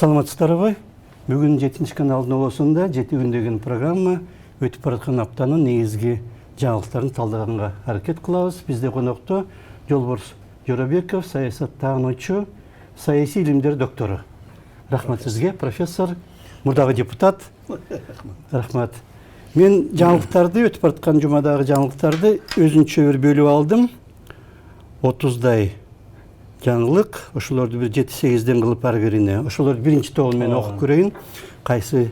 Саламатсыздарбы? Бүгін 7-ші каналдың олысында 7 күндеген программа өтіп баратқан аптаның негізгі жаңалықтарын талдағанға әрекет қылабыз. Бізде қонақта Жолборс Жорабеков, саясаттанушы, саяси илимдер докторы. Рахмат сізге, профессор, мұрдағы депутат. Рахмат. Мен жаңалықтарды, өтіп баратқан жұмадағы жаңалықтарды өзінше бір бөліп алдым. 30-дай жаңылық, ошолорду бір 7-8-ден қылып аргеріне. Ошолорду бірінші тоғымен оқып көрейін, қайсы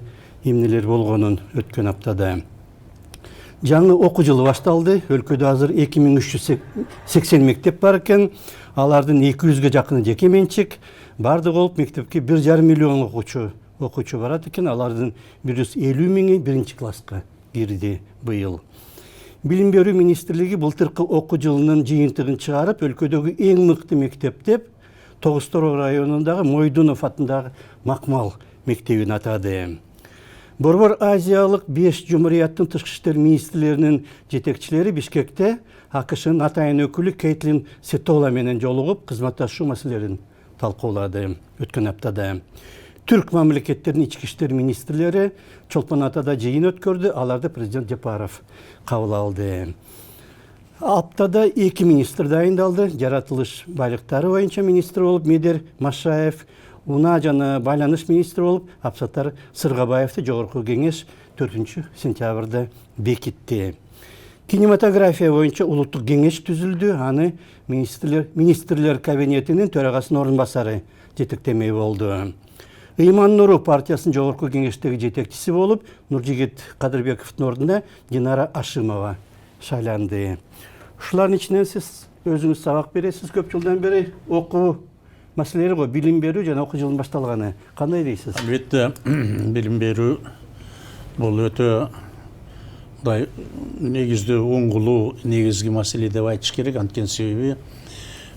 емнелер болғанын өткен аптада. Жаңы оқу жылы башталды. Өлкөдө азыр 2380 мектеп бар екен. Алардын 200-ге жақыны жеке менчик. Барды болуп мектепке 1,5 миллион окуучу барат екен. Алардын 150 миңи биринчи класска кирди быйыл. Билим берүү министрлиги былтыркы окуу жылынын жыйынтыгын чыгарып, өлкөдөгү эң мыкты мектеп деп Тогуз-Тороо районундагы Мойдунов атындагы Макмал мектебин атады. Борбор Азиялык 5 жумурияттын тышкы иштер министрлеринин жетекчилери Бишкекте АКШнын атайын өкүлү Кейтлин Сетола менен жолугуп, кызматташуу маселелерин талкуулады өткөн аптада. Түрк мамлекеттеринин ички иштер министрлери Чолпон Атада жыйын өткөрдү, аларды президент Жапаров кабыл алды. Аптада 2 министр дайындалды. Жаратылыш байлыктары боюнча министр болуп Медер Машаев, Унаа жана байланыш министри болуп Абсаттар Сыргабаевди жогорку кеңеш 4 сентябрда бекитти. Кинематография боюнча улуттук кеңеш түзүлдү. Аны министрлер кабинетинин төрагасынын орун басары жетектемей болду. Ыйман Нуру партиясынын жогорку кеңештеги жетекчиси болуп, Нуржигит Кадырбековдун ордуна Динара Ашимова шайланды. Ушулардын ичинен сиз өзүңүз сабак бересиз, көп жылдан бери окуу маселелери го, билим берүү жана окуу жылын башталганы. Кандай дейсиз? Албетте, билим берүү бул өтө негизде оңгулуу негизги маселе деп айтыш керек. Анткени себеби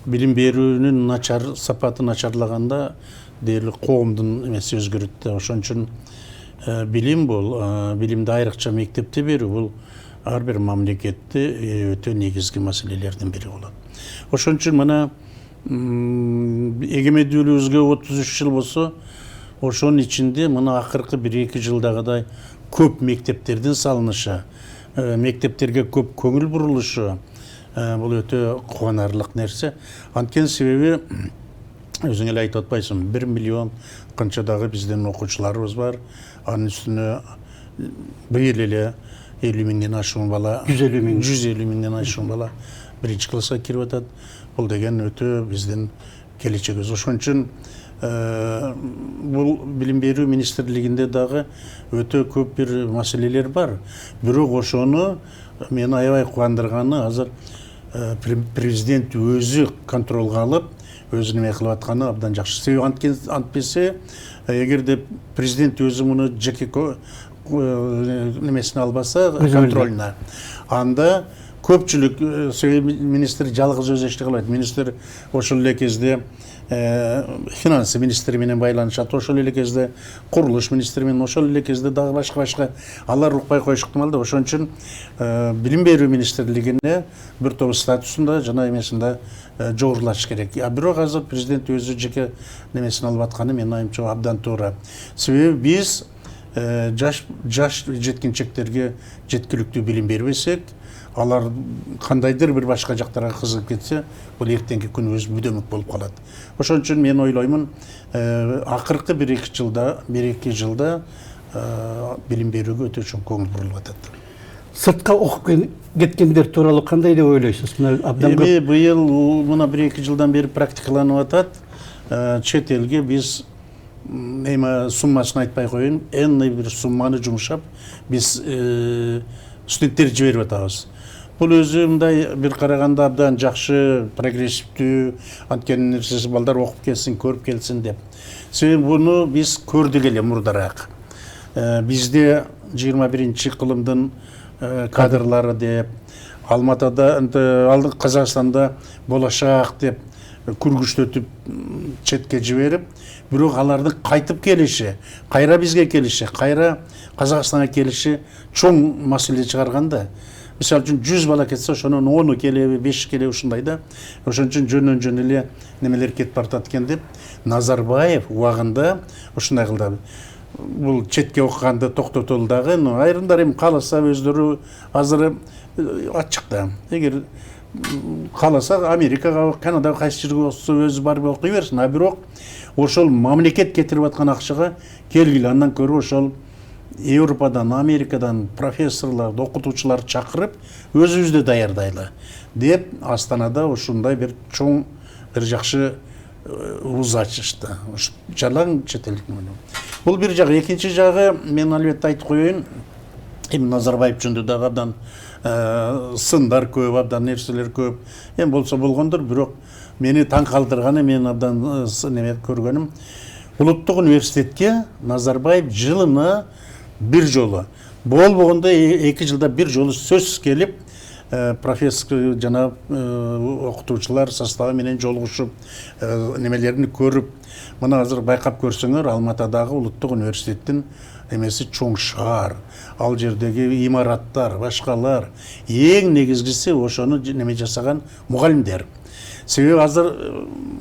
билим берүүнүн сапаты начарлаганда дээрлик коомдун эмеси өзгөрөт. Ошон үчүн билим бул, билимди айрыкча мектепте берүү бул ар бир мамлекетте өтө негизги маселелердин бири болот. Ошон үчүн мына эгемендүүлүгүбүзгө 33 жыл болсо, ошонун ичинде мына акыркы 1-2 жылдагыдай көп мектептердин салынышы, мектептерге көп көңүл бурулушу бул өтө кубанарлык нерсе. Анткени себеби өзүң эле айтып атпайсың, 1 миллион канчадагы биздин окуучуларыбыз бар. Анын үстүнө быйыл эле 50 миңден ашуун бала, 150 миңден ашуун бала биринчи класска кирип атат. Бул деген өтө биздин келечегибиз. Ошон үчүн бул билим берүү министрлигинде дагы өтө көп бир маселелер бар. Бирок ошону мени аябай кубандырганы азыр президент өзү контролго алып, өзү неме кылып атканы абдан жакшы. Себеби антпесе, эгерде президент өзү муну жеке немесине албаса, контролуна, анда көпчүлүк министр жалгыз өзү эч кылбайт. Министр ошол эле кезде финансы министри менен байланышат, ошол эле кезде курулуш министри менен, ошол эле кезде дагы башка алар укпай коюшу ыктымал. Ошон үчүн билим берүү министрлигине бир топ статусунда жана эмесинде жогорулаш керек. Бирок азыр президент өзү жеке немесин алып атканы менин оюмча абдан туура. Себеби биз жаш жеткинчектерге жеткиликтүү билим бербесек, алар кандайдыр бир башка жактарга кызыгып кетсе, бул эртеңки күнүбүз мүдөмүк болуп калат. Ошон үчүн мен ойлоймун, акыркы 1-2 жылда билим берүүгө өтө чоң көңүл бурулуп атат. Сыртка окуп кеткендер тууралуу кандай деп ойлойсуз? Эми быйыл мына 1-2 жылдан бери практикаланып атат. Чет элге биз суммасын айтпай коеюн, энный бир сумманы жумшап биз студенттер жиберип атабыз. Бул өзү мындай бир караганда абдан жакшы, прогрессивдүү, анткени нерсеси балдар окуп келсин, көрүп келсин деп. Себеби буну биз көрдүк эле мурдараак. Бизде 21-чи кылымдын кадрлары деп, Алматада, Казакстанда болашак деп күргүчтөтүп четке жиберип, бирок алардын кайтып келиши, кайра бизге келиши, кайра Казакстанга келиши чоң маселе чыгарганда, мисалы үчүн 100 бала кетсе ошонун 10 келеби 5 келеби ушундай да. Ошон үчүн жөн эле немелер кетип баратат экен деп Назарбаев убагында ушундай кылды. Бул четке окуганды токтотолду дагы, айрымдар эми кааласа өздөрү азыр ачык да. Эгер кааласа Америкага, Канадага кайсы жерге болсо өзү барып окуй берсин, а бирок ошол мамлекет кетирип аткан акчага келгиле, андан көрө ошол Европадан, Америкадан профессорларды, окутуучуларды чакырып, өзүбүздү даярдайлы деп Астанада ушундай бир чоң, бир жакшы вуз ачышты. Жалаң чет элдик менен. Бул бир жагы, экинчи жагы, мен албетте айтып коеюн, эми Назарбаев жөнүндө дагы абдан сындар көп, абдан нерселер көп. Эми болсо болгондур, бирок мени таң калтырганы, мен абдан неме көргөнүм, Улуттук университетке Назарбаев жылына бир жолу, болбогондо 2 жылда бир жолу сөзсүз келип, профессор жана окутуучулар составы менен жолугушуп, немелерин көрүп, мына азыр байкап көрсөңөр, Алматыдагы Улуттук университеттин эмеси чоң шаар, ал жердеги имараттар, башкалар, эң негизгиси ошону неме жасаган мугалимдер. Себеби азыр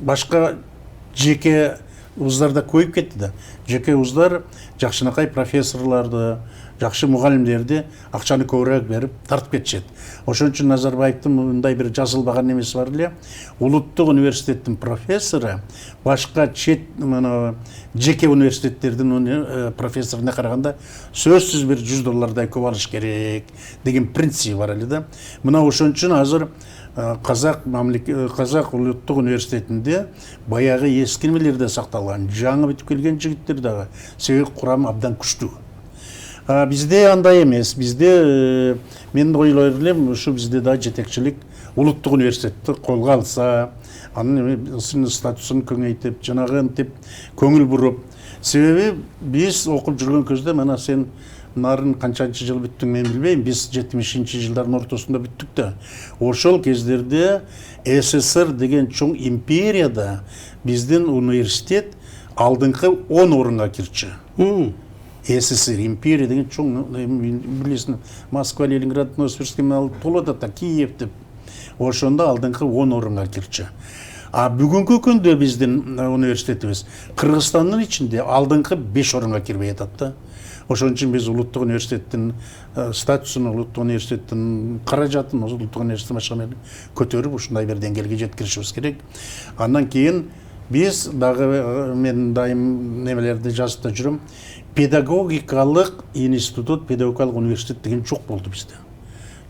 башка жеке вуздарда көйүп кетти да. Жеке вуздар жакшынакай профессорларды, жакшы мугалимдерди акчаны көбүрөөк берип тартып кетишет. Ошон үчүн Назарбаевдин мындай бир жазылбаган немеси бар эле. Улуттук университеттин профессору башка чет жеке университеттердин профессоруна караганда сөзсүз бир $100 көп алыш керек деген принцип бар эле да. Мына ошон үчүн азыр Казак Улуттук университетинде баягы эски немелерде сакталган, жаңы бүтүп келген жигиттер дагы, себеби курам абдан күчтүү. Бизде андай эмес, бизде мен ойлойм элем, ушу бизде да жетекчилик Улуттук университетти колго алса, анын статусун көңөйтүп, жанагынтип көңүл буруп. Себеби биз окуп жүргөн көздө, мына сен нарын канчанчы жыл бүттүң мен билбейм, биз 70-жылдардын ортосунда бүттүк да. Ошол кездерде СССР деген чоң империяда биздин университет алдыңкы 10 орунга кирчү. СССР империя деген чоң, билесиң, Москва, Ленинград, Новосибирск менен толот ата, Киев деп. Ошондо алдыңкы 10 орунга кирчү. А бүгүнкү күндө биздин университетибиз Кыргызстандын ичинде алдыңкы 5 орунга кирбей атат да. Ошон үчүн биз Улуттук университеттин статусун, Улуттук университеттин каражатын, Улуттук университеттин башкаларын көтөрүп, ушундай бир деңгээлге жеткиришибиз керек. Андан кийин биз дагы, мен дайым немелерди жазып да жүрөм, педагогикалык институт, педагогикалык университет деген жок болду бизде.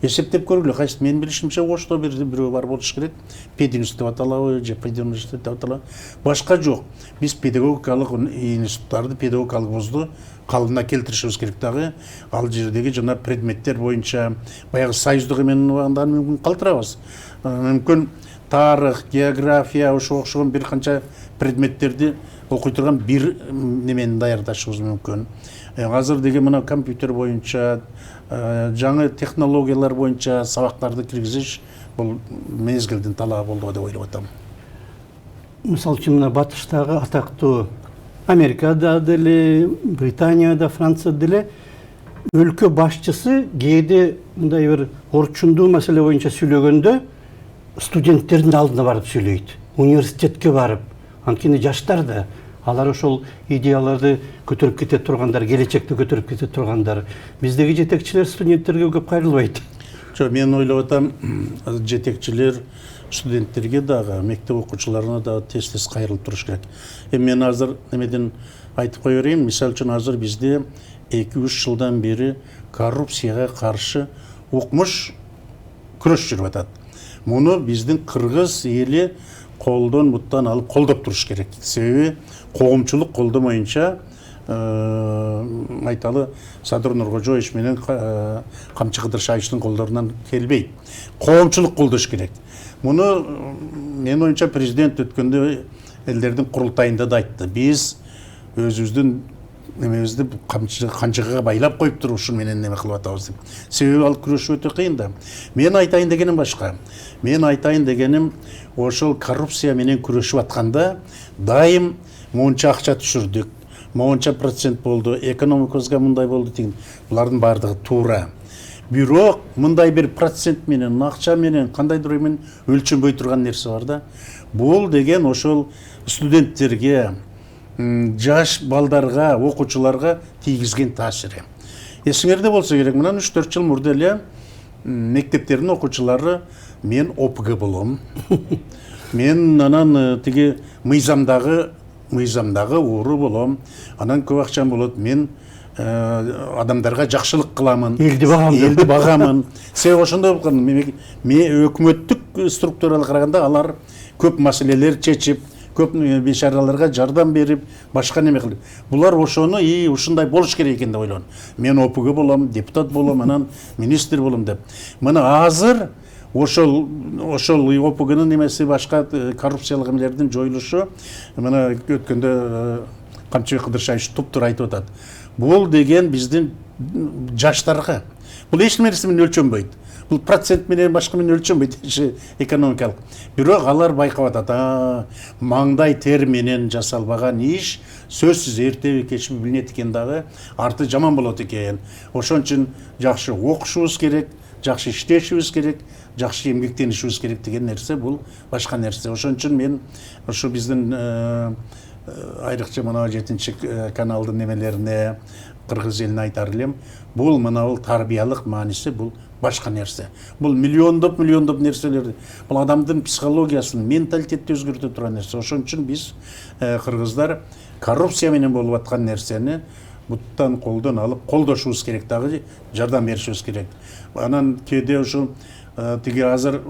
Эсептеп көргүлө, кайсы мен билишимче Ошто бирөө бар болуш керек. Пединститут деп аталабы, же педуниверситет деп аталабы. Башка жок. Биз педагогикалык институттарды, педагогикалык вузду калыбына келтиришибиз керек дагы. Ал жердеги жана предметтер боюнча баягы союздук эменин убагында мүмкүн калтырабыз. Мүмкүн тарых, география, ошого окшогон бир канча предметтерди окуй турган бир немени даярдашыбыз мүмкүн. Азыр деген мына компьютер боюнча, жаңы технологиялар боюнча сабактарды киргизиш бул мезгилдин талабы болду деп ойлоп атам. Мисалы үчүн мына батыштагы атактуу Америкада деле, Британияда, Францияда деле өлкө башчысы кээде мындай бир орчундуу маселе боюнча сүйлөгөндө студенттердин алдына барып сүйлөйт. Университетке барып, анткени жаштар да алар ошол идеяларды көтөрүп кете тургандар, келечекти көтөрүп кете тургандар. Биздеги жетекчилер студенттерге көп кайрылбайт. Жок, мен ойлоп атам, жетекчилер студенттерге дагы, мектеп окуучуларына да тез-тез кайрылып туруш керек. Мен азыр немеден айтып кое берейин, мисалы үчүн азыр бизде 2-3 жылдан бери коррупцияга каршы укмуш күрөш жүрүп атат. Муну биздин кыргыз эли колдон буттан алып колдоп туруш керек. Себеби коомчулук колдомоюнча айталы Садыр Нуркожоевич менен Камчы Кыдыр Шайычтын колдорунан келбейт. Коомчулук колдош керек. Муну мен оюнча президент өткөндө элдердин курултайында да айтты. Биз өзүбүздүн немебизди канчыга байлап коюп туруп ушун менен неме кылып атабыз деп. Себеби ал күрөш өтө кыйын да. Мен айтайын дегеним башка. Мен айтайын дегеним ошол коррупция менен күрөшүп атканда дайым монча акча түшүрдүк, монча процент болду, экономикабызга мындай болду деген. Булардын бардыгы туура. Бирок мындай бир процент менен, акча менен, кандайдыр эмен өлчөнбөй турган нерсе бар да. Бул деген ошол студенттерге, жаш балдарга, окуучуларга тийгизген таасири. Эсиңерде болсо керек, мынан 3-4 жыл мурда эле мектептердин окуучулары мен ОПГ болом. Мен анан тиги мыйзамдагы ууру болом. Анан көп акчам болот. Мен адамдарга жакшылык кыламын. Элди багамын. Себеби ошондой болгон. Өкмөттүк структураларга караганда алар көп маселелер чечип, көп бейшараларга жардам берип, башка неме кылып. Булар ошону ушундай болуш керек экен деп ойлогон. Мен ОПГ болом, депутат болом, анан министр болом деп. Мына азыр ошол ОПГнын немеси башка коррупциялык эмелердин жоюлушу мына өткөндө Камчыбек Кыдыршаевич туптуура айтып атат. Бул деген биздин жаштарга. Бул эч нерсе менен өлчөнбөйт. Бул процент менен башка менен өлчөнбөйт, экономикалык. Бирок алар байкап атат, маңдай тер менен жасалбаган иш сөзсүз эртеби кечби билинет экен дагы, арты жаман болот экен. Ошон үчүн жакшы окушубуз керек, жакшы иштешибиз керек, жакшы эмгектенишибиз керек деген нерсе бул башка нерсе. Ошон үчүн мен ошо биздин айрыкча мына 7-чи каналдын немелерине, кыргыз элине айтар элем, бул мына тарбиялык мааниси бул башка нерсе. Бул миллиондоп нерселер. Бул адамдын психологиясын, менталитетти өзгөртө турган нерсе. Ошон үчүн биз кыргыздар коррупция менен болуп аткан нерсени буттан колдон алып колдошубуз керек, дагы жардам беришибиз керек. Анан кээде ушул тиги азыр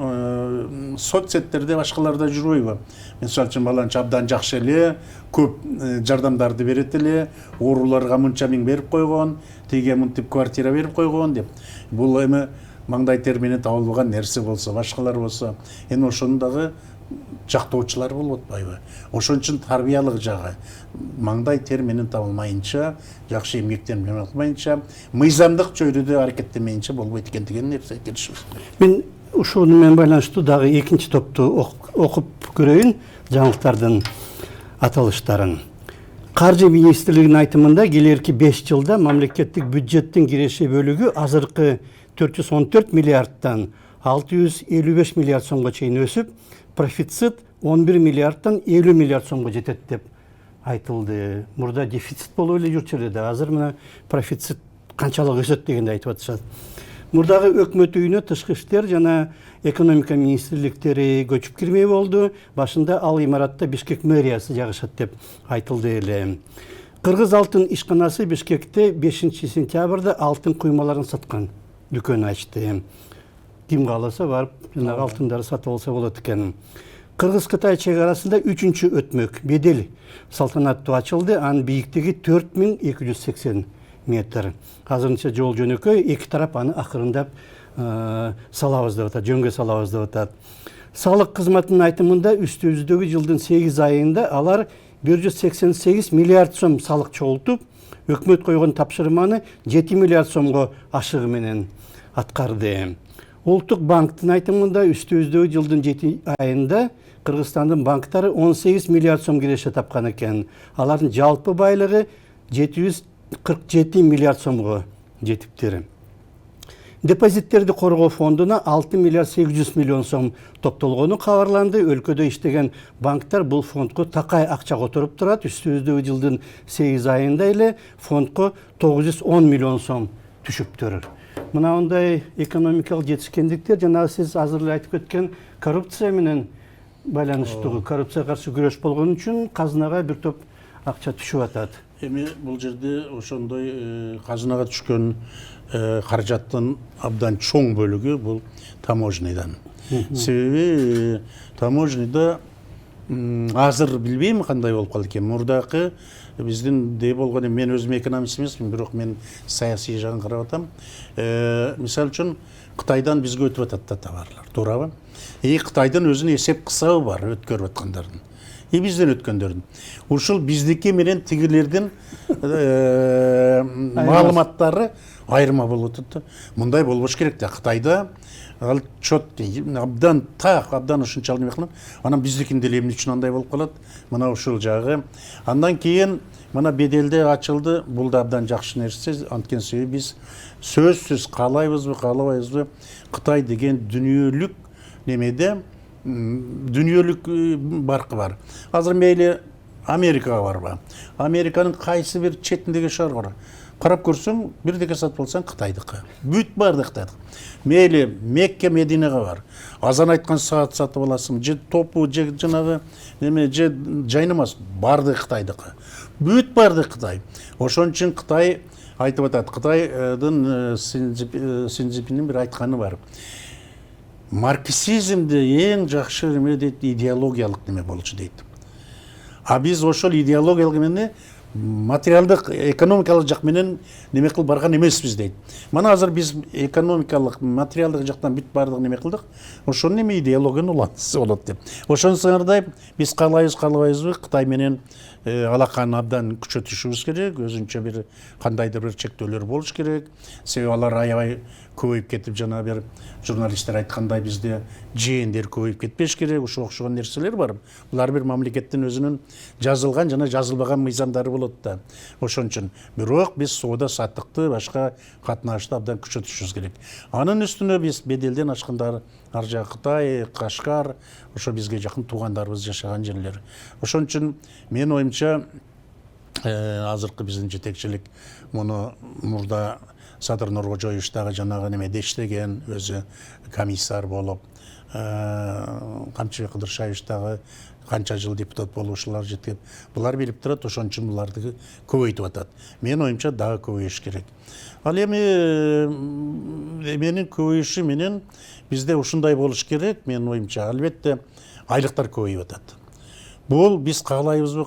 соцсеттерде башкаларда жүрбөйбү? Мисалы үчүн баланча абдан жакшы эле, көп жардамдарды берет эле, ооруларга мынча миң берип койгон, тиге мынтип квартира берип койгон деп. Бул эми маңдай тер менен табылбаган нерсе болсо, башкалар болсо, эми ошону дагы жактоочулар болуп атпайбы? Ошон үчүн тарбиялык жагы маңдай тер менен табылмайынча, жакшы эмгектенип албайынча, мыйзамдык чөйрөдө аракеттенмейинче болбойт экен деген нерсе келишибиз. Мен ушуну менен байланыштуу дагы экинчи топту окуп көрөйүн, жаңылыктардын аталыштарын. Каржы министрлигинин айтымында келерки 5 жылда мамлекеттик бюджеттин киреше бөлүгү азыркы 414 миллиардтан 655 миллиард сомго чейин өсүп, профицит 11 миллиардтан 50 миллиард сомго жетет деп айтылды. Мурда дефицит болуп эле жүрчү эле да, азыр мына профицит канчалык өсөт дегенди айтып атышат. Мурдагы өкмөт үйүнө тышкы иштер жана экономика министрликтери көчүп кирмей болду. Башында ал имаратта Бишкек мэриясы жагышат деп айтылды эле. Кыргыз алтын ишканасы Бишкекте 5 сентябрда алтын куймаларын саткан дүкөн ачты. Ким кааласа барып, жанагы алтындарды сатып алса болот экен. Кыргыз-Кытай чек арасында 3-чү өтмөк бедел салтанаттуу ачылды. Анын бийиктиги 4280 метр. Азырынча жол жөнөкөй, эки тарап аны акырындап салабыз деп атат, жөнгө салабыз деп атат. Салык кызматынын айтымында үстүбүздөгү жылдын 8 айында алар 188 миллиард сом салык чогултуп, өкмөт койгон тапшырманы 7 миллиард сомго ашыгы менен аткарды. Улуттук банктын айтымында үстүбүздөгү жылдын 7 айында Кыргызстандын банктары 18 миллиард сом киреше тапкан экен. Алардын жалпы байлыгы 747 миллиард сомго жетиптир. Депозиттерди коргоо фондуна 6 миллиард 800 миллион сом топтолгону кабарланды. Өлкөдө иштеген банктар бул фондко такай акча которуп турат. Үстүбүздөгү жылдын 8 айында эле фондко 910 миллион сом түшүптүр. Мына ондай экономикалык жетишкендиктер жана сиз азыр эле айтып кеткен коррупция менен байланыштуу. Коррупцияга каршы күрөш болгон үчүн казынага бир топ акча түшүп атат. Эми бул жерде ошондой казынага түшкөн каражаттын абдан чоң бөлүгү бул таможнядан. Себеби таможняда азыр билбейм кандай болуп калды экен. Мурдакы биздин дей болгон, мен өзүм экономист эмесмин, бирок мен саясий жагын карап атам. Мисалы үчүн Кытайдан бизге өтүп атат да товарлар, туурабы? Кытайдын өзүнүн эсеп кысабы бар өткөрүп аткандардын. Бизден өткөндөрдүн. Ушул биздики менен тигилердин маалыматтары айырма болуп атат. Мындай болбош керек да. Кытайда ал чот абдан ушунчалык неме кылып, анан биздикин деле эмне үчүн андай болуп калат? Мына ушул жагы. Андан кийин мына беделде ачылды. Бул да абдан жакшы нерсе. Анткени себеби биз сөзсүз каалайбызбы, каалабайбызбы, Кытай деген дүниөлүк немеде дүниөлүк баркы бар. Азыр мейли Америкага барба. Американын кайсы бир четиндеги шаар бар. Карап көрсөң, бирдеке сатып алсаң Кытайдыкы. Бүт барды Кытайдыкы. Мейли Мекке, Мединеге бар. Азан айткан саат сатып аласың, же топу, же жанагы неме, же жайнамаз, барды Кытайдыкы. Бүт барды Кытай. Ошон үчүн Кытай айтып атат. Кытайдын Синцзипиндин бир айтканы бар. Марксизмде эң жакшы неме дейт, идеологиялык неме болчу дейт. А биз ошол идеологиялык эмени материалдык, экономикалык жак менен неме кылып барган эмеспиз дейт. Мана азыр биз экономикалык, материалдык жактан бүт бардык неме кылдык. Ошону неме идеологияны улантса болот деп. Ошону сыңардай биз каалайбызбы, Кытай менен алаканы абдан күчөтүшүбүз керек, өзүнчө бир кандайдыр бир чектөөлөр болуш керек. Себеби алар аябай көбөйүп кетип, жана бир журналисттер айткандай бизде жээндер көбөйүп кетпеш керек, ошого окшогон нерселер бар. Булар бир мамлекеттин өзүнүн жазылган жана жазылбаган мыйзамдары болот да. Ошон үчүн бирок биз соода саттыкты, башка катнашты абдан күчөтүшүбүз керек. Анын үстүнө биз беделден ачкандар ар жак Кытай, Кашкар, ошо бизге жакын туугандарыбыз жашаган жерлер. Ошон үчүн менин оюмча азыркы биздин жетекчилик муну мурда Садыр Нуркожоевич дагы жанагы немеде иштеген, өзү комиссар болуп, Камчыбек Кыдыршаевич дагы канча жыл депутат болуп ушулар жеткен. Булар билип турат, ошон үчүн буларды көбөйтүп атат. Менин оюмча дагы көбөйүш керек. Ал эми менин көбөйүшү менен бизде ушундай болуш керек, менин оюмча. Албетте айлыктар көбөйүп атат. Бул биз каалайбызбы,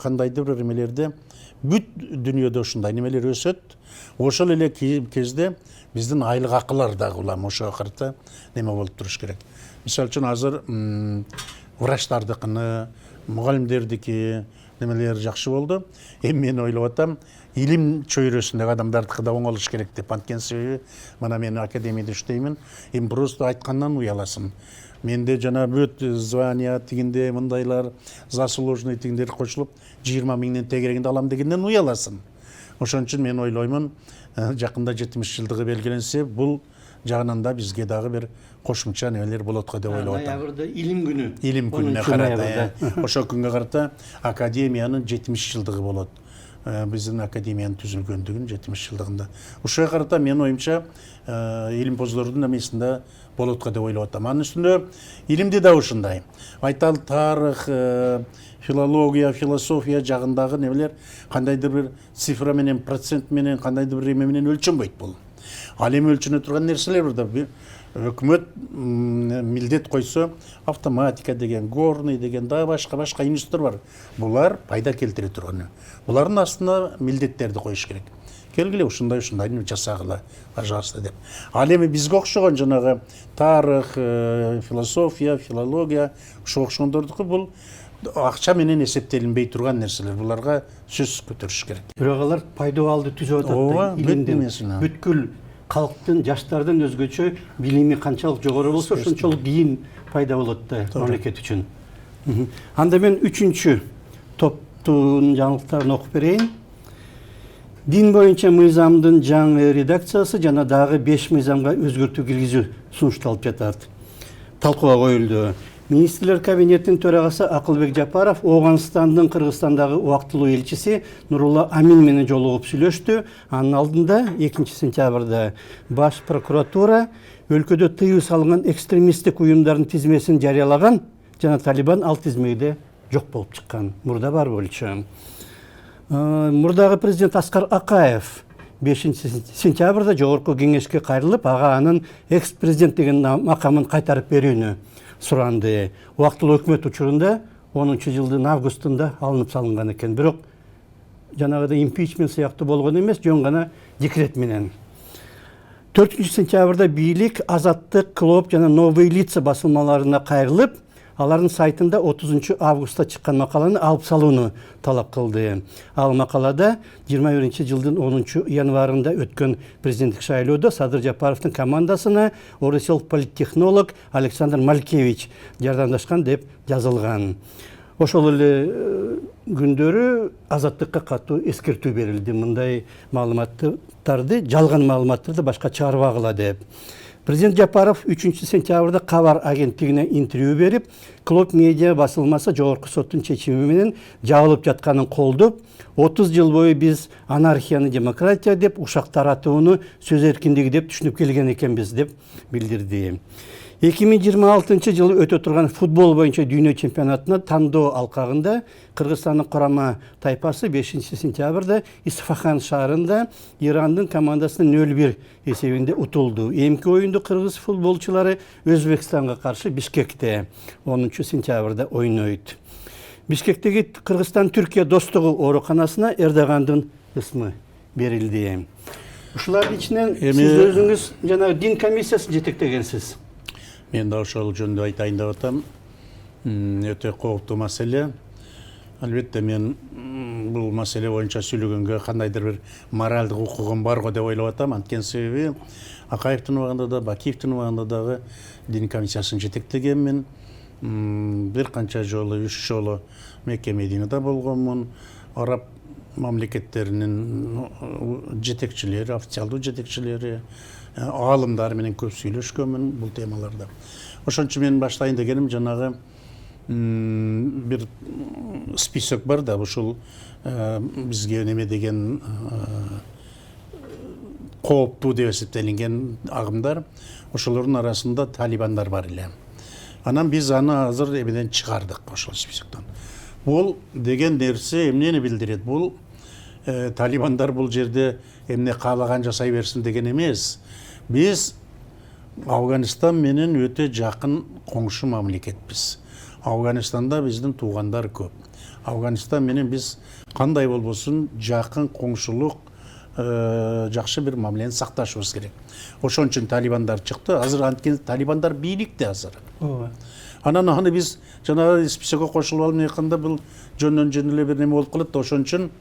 кандайдыр бир эмелерде бүт дүйнөдө ушундай немелер өсөт. Ошол эле кезде биздин айлык акылар дагы улам ошого карата неме болуп туруш керек. Мисалы үчүн азыр врачтардыкыны, мугалимдердики немелер жакшы болду. Эми мен ойлоп атам, илим чөйрөсүндөгү адамдардыкы да оңолуш керек деп. Анткени себеби мына мен академияда иштеймин. Эми просто айткандан уяласың. Менде жана бүт звания тигинде мындайлар, заслуженный тигиндер кошулуп 20 миңден тегерегинде алам дегенден уяласың. Ошон үчүн мен ойлоймун, жакында 70 жылдыгы белгиленсе, бул жагынан да бизге дагы бир кошумча немелер болот го деп ойлоп атам. Ноябрда илим күнү. Илим күнүнө карата, ошол күнгө карата академиянын 70 жылдыгы болот. Биздин академиянын түзүлгөндүгүнүн 70 жылдыгында. Ошого карата менин оюмча илимпоздордун эмесинде болот го деп ойлоп атам. Анын үстүнө илимди да ушундай. Айталы тарых, филология, философия жагындагы немелер кандайдыр бир цифра менен, процент менен, кандайдыр бир эме менен өлчөнбөйт бул. Ал эми өлчөнө турган нерселер бар да. Өкмөт милдет койсо, автоматика деген, горный деген, да башка институттар бар. Булар пайда келтире турган. Булардын астына милдеттерди коюш керек. Келгиле ушундай жасагыла, пожалуйста деп. Ал эми бизге окшогон жанагы тарых, философия, филология, ошо окшогондордуку бул акча менен эсептелинбей турган нерселер. Буларга сөз көтөрүш керек. Бирок алар пайдалуу түзүп атат. Илимдин бүткүл калктын, жаштардын өзгөчө билими канчалык жогору болсо, ошончолук кийин пайда болот да мамлекет үчүн. Анда мен 3-чү топтун жаңылыктарын окуп берейин. Дин боюнча мыйзамдын жаңы редакциясы жана дагы 5 мыйзамга өзгөртүү киргизүү сунушталып жатат. Талкууга коюлду. Министрлер кабинетинин төрагасы Акылбек Жапаров Оганстандын Кыргызстандагы убактылуу элчиси Нурулла Амин менен жолугуп сүйлөштү. Анын алдында 2 сентябрда баш прокуратура өлкөдө тыюу салынган экстремисттик уюмдардын тизмесин жарыялаган жана Талибан ал тизмеде жок болуп чыккан. Мурда бар болчу. Мурдагы президент Аскар Акаев 5 сентябрда жогорку кеңешке кайрылып, ага анын экс-президент деген макамын кайтарып берүүнү суранды. Убактылуу өкмөт учурунда 10-жылдын августунда алынып салынган экен. Бирок жанагыда импичмент сыяктуу болгон эмес, жөн гана декрет менен. 4 сентябрда бийлик Азаттык, Клоп жана Новые лица басылмаларына кайрылып, алардын сайтында 30 августта чыккан макаланы алып салууну талап кылды. Ал макалада 21-жылдын 10 январында өткөн президенттик шайлоодо Садыр Жапаровдун командасына орусиялык политтехнолог Александр Малькевич жардамдашкан деп жазылган. Ошол эле күндөрү азаттыкка катуу эскертүү берилди. Мындай маалыматтарды, жалган маалыматтарды башка чыгарбагыла деп. Президент Жапаров 3 сентябрда Кабар агенттигине интервью берип, Клоп медиа басылмасы жогорку соттун чечими менен жабылып жатканын колдоп, 30 жыл бою биз анархияны демократия деп, ушак таратууну сөз эркиндиги деп түшүнүп келген экенбиз деп билдирди. 2026 жылы өтө турган футбол боюнча дүйнө чемпионатына тандоо алкагында Кыргызстандын курама тайпасы 5 сентябрда Исфахан шаарында Ирандын командасына 0-1 эсебинде утулду. Эмки оюнду кыргыз футболчулары Өзбекстанга каршы Бишкекте 10 сентябрда ойнойт. Бишкектеги Кыргызстан-Түркия достугу ооруканасына Эрдогандын ысмы берилди. Ушулардын ичинен сиз өзүңүз жана дин комиссиясын жетектегенсиз. Мен да ошол жөнүндө айтайын деп атам. Өтө кооптуу маселе. Албетте мен бул маселе боюнча сүйлөгөнгө кандайдыр бир моралдык укугум бар го деп ойлоп атам. Анткени себеби Акаевдин убагында да, Бакиевдин убагында дагы дин комиссиясын жетектегенмин. Бир канча жолу, 3 жолу Мекке Мединада болгонмун. Араб мамлекеттеринин жетекчилери, официалдуу жетекчилери, аалымдар менен көп сүйлөшкөнмүн бул темаларда. Ошон үчүн мен баштайын дегеним жанагы бир список бар да, ушул бизге неме деген кооптуу деп эсептелинген агымдар, ошолордун арасында талибандар бар эле. Анан биз аны азыр эмеден чыгардык ошол списоктон. Бул деген нерсе эмнени билдирет? Бул талибандар бул жерде эмне каалаган жасай берсин деген эмес. Биз Афганистан менен өтө жакын коңшу мамлекетпиз. Афганистанда биздин туугандар көп. Афганистан менен биз кандай болбосун жакын коңшулук, жакшы бир мамилени сакташыбыз керек. Ошон үчүн талибандар чыкты. Азыр анткени талибандар бийликте азыр. Анан аны биз жанагы списокко кошулуп алып айтканда бул жөндөн эле бир неме болуп калат. Ошон үчүн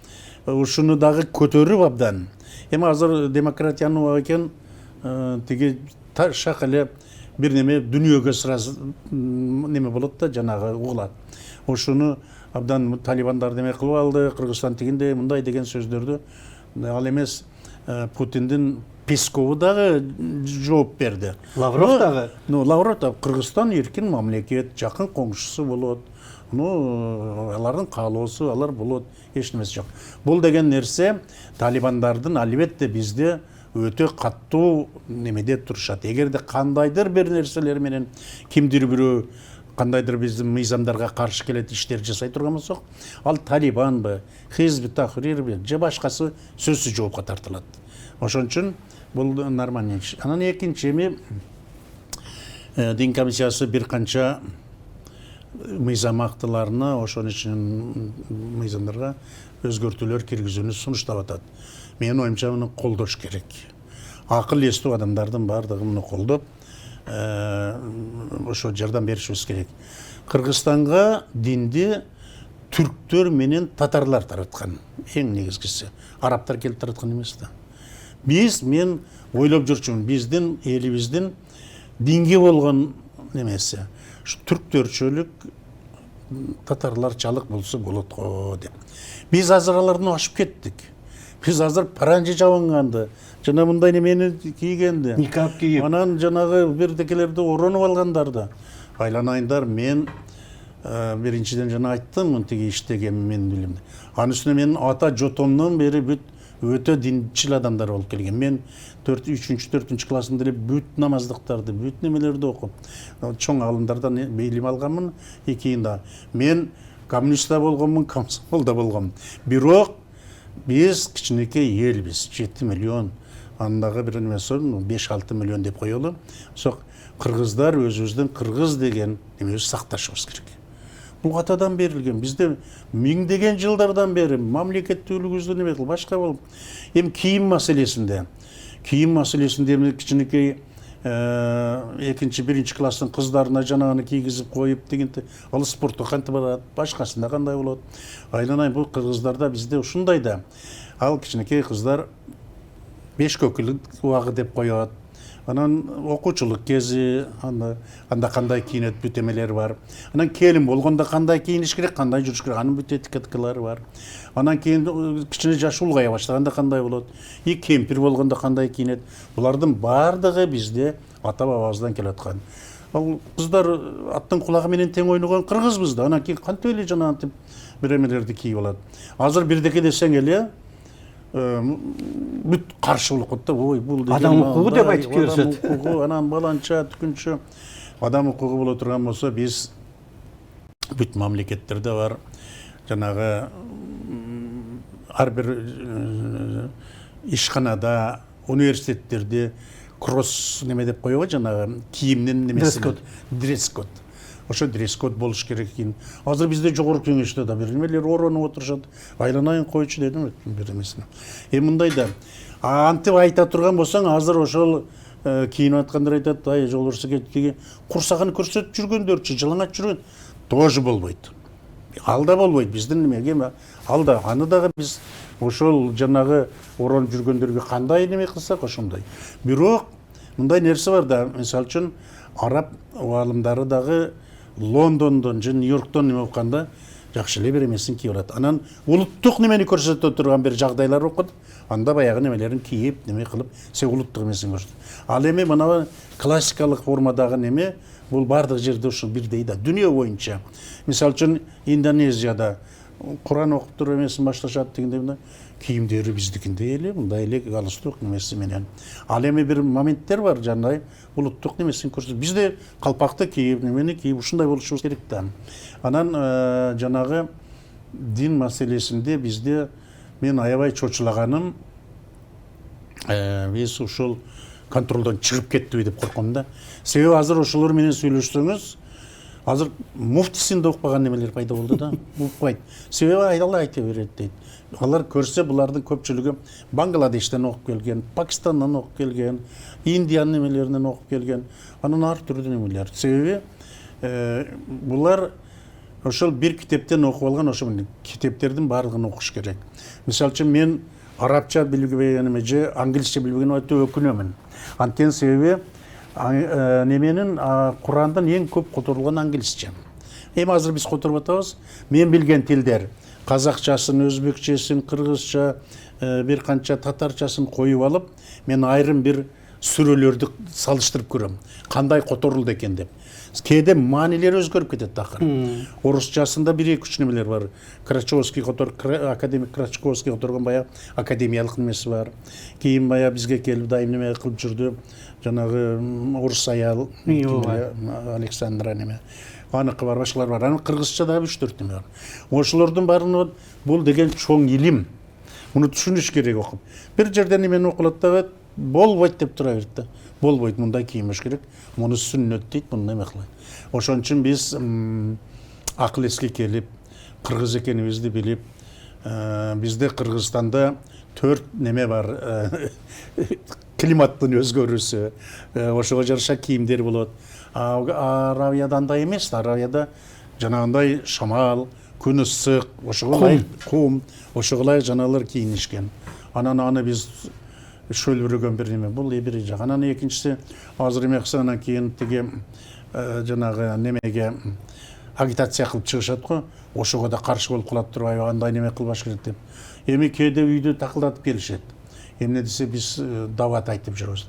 ушуну дагы көтөрүп абдан. Эми азыр демократиянын убагы экен, тиги шак эле бир неме дүнүйөгө сразу неме болот да, жанагы угулат. Ошуну абдан талибандар неме кылып алды, Кыргызстан тигинде мындай деген сөздөрдү. Ал эмес Путиндин Пескову дагы жооп берди. Лавров дагы. Лавров да Кыргызстан эркин мамлекет, жакын коңшусу болот. Алардын каалоосу алар болот, эч нерсе жок. Бул деген нерсе талибандардын албетте бизде өтө каттуу немеде турушат. Эгерде кандайдыр бир нерселер менен кимдир бирөө кандайдыр биздин мыйзамдарга каршы келет иштер жасай турган болсок, ал талибанбы, Хизби Тахрирби же башкасы сөзсүз жоопко тартылат. Ошон үчүн бул нормальный иш. Анан экинчи эми дин комиссиясы бир канча мыйзам актыларына, ошон үчүн мыйзамдарга өзгөртүүлөр киргизүүнү сунуштап атат. Менин оюмча муну колдош керек. Акыл эстүү адамдардын баардыгы муну колдоп, ошо жардам беришибиз керек. Кыргызстанга динди түрктөр менен татарлар тараткан. Эң негизгиси. Арабтар келип тараткан эмес да. Мен ойлоп жүрчүмүн, биздин элибиздин динге болгон немеси. Түрктөрчөлүк, татарларчалык болсо болот го деп. Биз азыр алардан ашып кеттик. Биз азыр паранжы жабынганды, жана мындай немени кийгенди. Никап кийип. Анан жанагы бирдекелерди оронуп алгандарды. Айланайындар, мен биринчиден жана айттым, тиги иштеген мен билим. Анын үстүнө мен ата жотомдон бери бүт өтө динчил адамдар болуп келген. Мен 3-4 классында эле бүт намаздыктарды, бүт немелерди окуп, чоң алымдардан билим алганмын. Экинде мен коммунистта болгонмун, комсомолда болгонмун. Бирок биз кичинекей элбиз, 7 миллион, андагы бир немеси 5-6 миллион деп коелу. Сок кыргыздар өзүбүздүн кыргыз деген немебизди сакташыбыз керек. Бул катадан берилген. Бизде миңдеген жылдардан бери мамлекеттүүлүгүбүздү неме башка болуп. Эми кийим маселесинде эми кичинекей экинчи биринчи класстын кыздарына жанагыны кийгизип коюп дегенде ал спортко кантип барат, башкасында кандай болот. Айланайын бул кыргыздарда бизде ушундай да. Ал кичинекей кыздар беш көкүлүк убагы деп коет. Анан окуучулук кези, анда кандай кийинет бүт эмелери бар. Анан келин болгондо кандай кийиниш керек, кандай жүрүш керек, анын бүт этикеткалары бар. Анан кийин кичине жашы улгая баштаганда кандай болот, и кемпир болгондо кандай кийинет. Булардын бардыгы бизде ата бабабыздан келаткан. Ал кыздар аттын кулагы менен тең ойногон кыргызбыз да. Анан кийин кантип эле жанагынтип бир эмелерди кийип алат. Азыр бирдеке десең эле бүт каршы болуп да, ой бул деген адам укугу деп айтып беришет. Адам укугу, анан баланча түкүнчө адам укугу боло турган болсо, биз бүт мамлекеттерде бар жанагы ар бир ишканада, университеттерде кросс неме деп коебу, жанагы кийимдин немеси, дресс-код. Ошо дресс-код болуш керек экен. Азыр бизде жогорку кеңеште да бир немелер оронуп отурушат. Айланайын койчу дедим бир эмесине. Мындай да антип айта турган болсоң, азыр ошол кийинип аткандар айтат, ай жолборсо кетти, курсагын көрсөтүп жүргөндөрчү, жылаңат жүргөн. Тоже болбойт. Ал да болбойт. Биздин немеге ал да, аны дагы биз ошол жанагы оронуп жүргөндөргө кандай неме кылсак ошондой. Бирок мындай нерсе бар да, мисалы үчүн араб аалымдары дагы Лондондон же Нью-Йорктон неме окканда жакшы эле бир эмесин кийип алат. Анан улуттук немени көрсөтө турган бир жагдайлар окуп, анда баягы немелерин кийип, неме кылып, се улуттук эмесин көрсөтөт. Ал эми мына классикалык формадагы неме бул бардык жерде ушул бирдей да, дүйнө боюнча. Мисалы үчүн Индонезияда Куран окуп туруп эмесин башташат дегенде кийимдери биздикиндей эле, мындай эле галстук немеси менен. Ал эми бир моменттер бар, жандай улуттук немесин көрсөтөт. Бизде калпакты кийип, немени кийип ушундай болушубуз керек да. Анан жанагы дин маселесинде бизде мен аябай чочулаганым, биз ушул контролдон чыгып кеттиби деп корком да. Себеби азыр ошолор менен сүйлөшсөңүз, азыр муфтисинде окпаган немелер пайда болду да. Укпайт. Себеби айдала айта берет дейт. Алар көрсө булардын көпчүлүгү Бангладештен окуп келген, Пакистандан окуп келген, Индиянын немелеринен окуп келген. Анан ар түрдүү немелер. Себеби булар ошол бир китептен окуп алган, ошол китептердин баардыгын окуш керек. Мисалы үчүн мен арабча билбегениме же англисче билбегениме өтө өкүнөмүн. Анткени себеби неменин Курандын эң көп которулган англисче. Эми азыр биз которуп атабыз. Мен билген тилдер казакчасын, өзбекчесин, кыргызча, бир канча татарчасын коюп алып, мен айрым бир сүрөлөрдү салыштырып көрөм. Кандай которулду экен деп. Кээде маанилери өзгөрүп кетет такыр. Орусчасында 1-2 немелер бар. Крачковский академик Крачковский которгон баягы академиялык немеси бар. Кийин баягы бизге келип дайым неме кылып жүрдү. Жанагы орус аял Александра неме. Аныкы бар, башкалар бар. Анын кыргызча дагы 3-4 неме бар. Ошолордун баарын бул деген чоң илим. Муну түшүнүш керек окуп. Бир жерден немени окулат да болбойт деп тура берет да. Болбойт, мындай кийимиш керек. Муну сүннөт дейт, муну неме кылат. Ошон үчүн биз акыл эске келип, кыргыз экенибизди билип, бизде Кыргызстанда 4 неме бар. Климаттын өзгөрүүсү, ошого жараша кийимдер болот. Аравияда андай эмес, Аравияда жанагындай шамал, күн ысык, ошого ылайык кум, ошого ылайык жанагылар кийинишкен. Анан аны биз шөлбүрөгөн бир неме. Бул бир жак. Анан экинчиси азыр эме кылса, анан кийин тиги жанагы немеге агитация кылып чыгышат го. Ошого да каршы болуп калат турбайбы, андай неме кылбаш керек деп. Эми кээде үйдө такылдатып келишет. Эмне десе биз дават айтып жүрөбүз.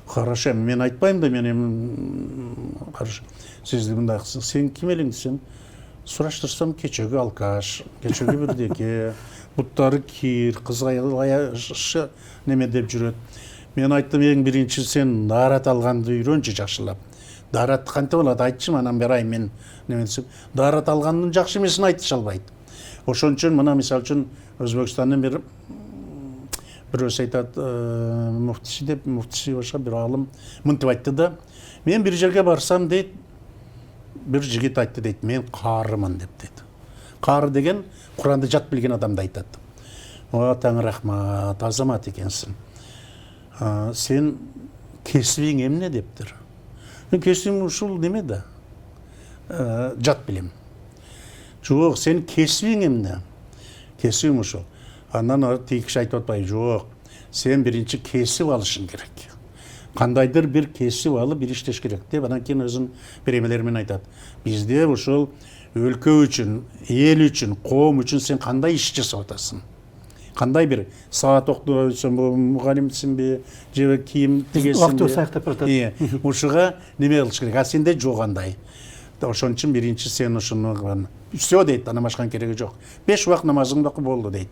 Хорошо, мен айтпайм да, мен эми каршы сизди мындай кылсаң, сен ким элең десем, сураштырсам кечеги алкаш, кечеги бирдеке, буттары кир, кызгайшы неме деп жүрөт. Мен айттым, эң биринчи сен даарат алганды үйрөнчү жакшылап. Даарат кантип болот, айтчы, анан берайын мен неме десем, даарат алгандын жакшы эмесин айтыша албайт. Ошон үчүн мына мисалы үчүн Өзбекстандын бирөөсү айтат, муфтиси деп, муфтиси башка бир алым мынтип айтты да, мен бир жерге барсам дейт, бир жигит айтты дейт, мен каарымын деп дейт. Каары деген Куранды жат билген адамды айтат. О, Таңыр рахмат, азамат экенсиң. Сен кесибиң эмне дептир. Кесибиң ушул неме да? Жат билим. Жок, сен кесибиң эмне? Кесибиң ушул. Андан ары тиги киши айтып атпайбы? Жок. Сен биринчи кесип алышың керек. Кандайдыр бир кесип алып бир иштеш керек деп анан кийин өзүнүн премиелери менен айтат. Бизде ушул өлкө үчүн, эл үчүн, коом үчүн сен кандай иш жасап атасың? Кандай бир саат октойсуңбу, мугалимсиңби, же кийим тигесиңби? Убакыты саякта баратат. Ушуга неме кылыш керек? А сенде жок андай. Ошон үчүн биринчи сен ушуну все дейт, анан башканын кереги жок. 5 убак намазыңды окуп болду дейт.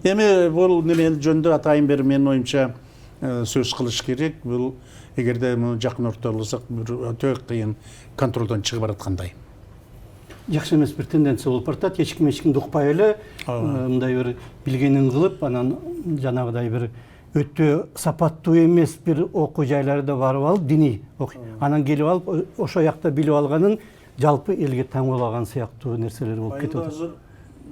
Эми бул неме жөнүндө атайын бир менин оюмча сөз кылыш керек. Бул эгерде муну жакын ортолосок бир өтө кыйын контролдон чыгып бараткандай. Жакшы эмес бир тенденция болуп баратат. Эчкимди укпай эле мындай бир билгенин кылып, анан жанагыдай бир өтө сапаттуу эмес бир окуу жайларда барып алып, диний анан келип алып, ошо жакта билип алганын жалпы элге таңбалаган сыяктуу нерселер болуп кетип атат. Азыр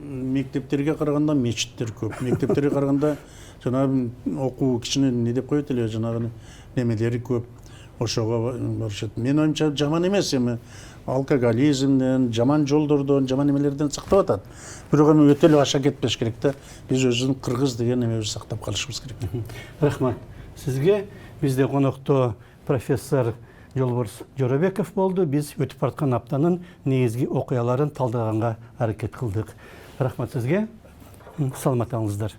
мектептерге караганда мечиттер көп. Мектептерге караганда жанагы окуу кичине не деп коет эле, жанагы немелери көп. Ошого барышат. Мен оюмча жаман эмес эми. Алкоголизмден, жаман жолдордон, жаман немелерден сактап атат. Бирок эми өтө эле аша кетпеш керек да. Биз өзүбүздүн кыргыз деген немебизди сактап калышыбыз керек. Рахмат сизге. Бизде конокто профессор Жолборс Жоробеков болду. Биз өтүп бараткан аптанын негизги окуяларын талдаганга аракет кылдык. Рахмат сизге. Саламаттаңыздар.